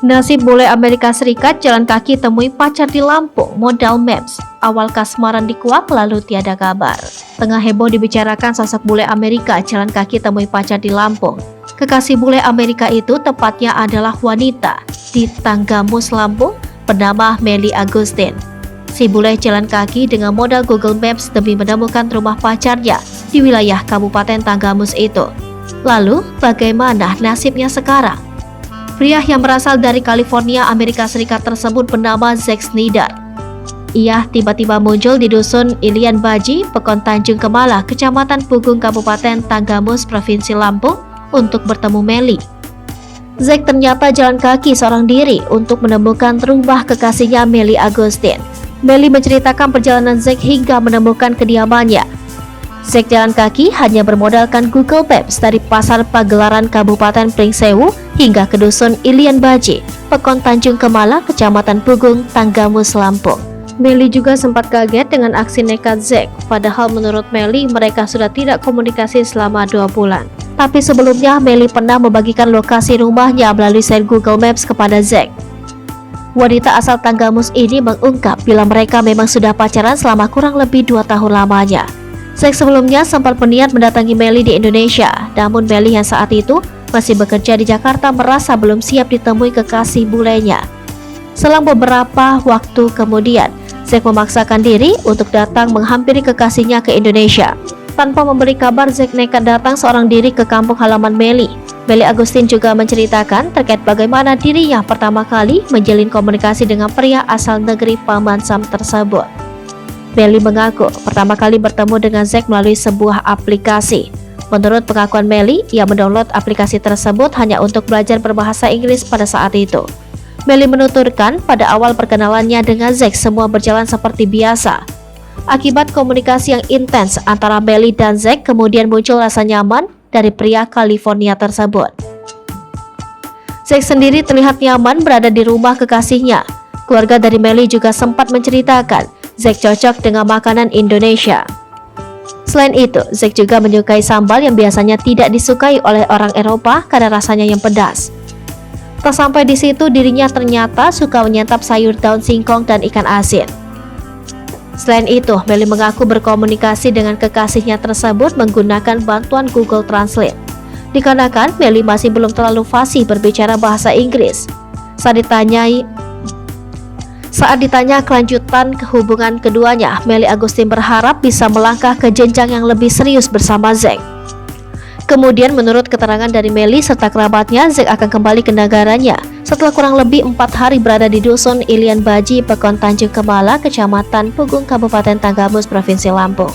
Nasib bule Amerika Serikat jalan kaki temui pacar di Lampung, modal Maps. Awal kasmaran dikuak lalu tiada kabar. Tengah heboh dibicarakan sosok bule Amerika jalan kaki temui pacar di Lampung. Kekasih bule Amerika itu tepatnya adalah wanita di Tanggamus, Lampung, bernama Melly Agustin. Si bule jalan kaki dengan modal Google Maps demi menemukan rumah pacarnya di wilayah Kabupaten Tanggamus itu. Lalu, bagaimana nasibnya sekarang? Pria yang berasal dari California, Amerika Serikat tersebut bernama Zack Snyder. Ia tiba-tiba muncul di dusun Ilian Baji, Pekon Tanjung Kemala, Kecamatan Pugung, Kabupaten Tanggamus, Provinsi Lampung, untuk bertemu Melly. Zack ternyata jalan kaki seorang diri untuk menemukan rumah kekasihnya Melly Agustin. Melly menceritakan perjalanan Zack hingga menemukan kediamannya. Zack jalan kaki hanya bermodalkan Google Maps dari Pasar Pagelaran Kabupaten Pringsewu hingga ke dusun Ilian Baji, Pekon Tanjung Kemala, Kecamatan Pugung, Tanggamus, Lampung. Melly juga sempat kaget dengan aksi nekat Zack, padahal menurut Melly mereka sudah tidak komunikasi selama 2 bulan. Tapi sebelumnya Melly pernah membagikan lokasi rumahnya melalui share Google Maps kepada Zack. Wanita asal Tanggamus ini mengungkap bila mereka memang sudah pacaran selama kurang lebih 2 tahun lamanya. Zack sebelumnya sempat berniat mendatangi Melly di Indonesia, namun Melly yang saat itu masih bekerja di Jakarta merasa belum siap ditemui kekasih bulenya. Selang beberapa waktu kemudian, Zack memaksakan diri untuk datang menghampiri kekasihnya ke Indonesia. Tanpa memberi kabar, Zack nekat datang seorang diri ke kampung halaman Melly. Melly Agustin juga menceritakan terkait bagaimana dirinya pertama kali menjalin komunikasi dengan pria asal negeri Paman Sam tersebut. Melly mengaku pertama kali bertemu dengan Zack melalui sebuah aplikasi. Menurut pengakuan Melly, ia mendownload aplikasi tersebut hanya untuk belajar berbahasa Inggris pada saat itu. Melly menuturkan pada awal perkenalannya dengan Zack semua berjalan seperti biasa. Akibat komunikasi yang intens antara Melly dan Zack, kemudian muncul rasa nyaman dari pria California tersebut. Zack sendiri terlihat nyaman berada di rumah kekasihnya. Keluarga dari Melly juga sempat menceritakan Zack cocok dengan makanan Indonesia. Selain itu, Zack juga menyukai sambal yang biasanya tidak disukai oleh orang Eropa karena rasanya yang pedas. Tak sampai di situ, dirinya ternyata suka menyantap sayur daun singkong dan ikan asin. Selain itu, Melly mengaku berkomunikasi dengan kekasihnya tersebut menggunakan bantuan Google Translate. Dikarenakan Melly masih belum terlalu fasih berbicara bahasa Inggris. Saat ditanya kelanjutan hubungan keduanya, Melly Agustin berharap bisa melangkah ke jenjang yang lebih serius bersama Zack. Kemudian menurut keterangan dari Melly serta kerabatnya, Zack akan kembali ke negaranya setelah kurang lebih 4 hari berada di dusun Ilian Baji, Pekon Tanjung Kemala, Kecamatan Pugung, Kabupaten Tanggamus, Provinsi Lampung.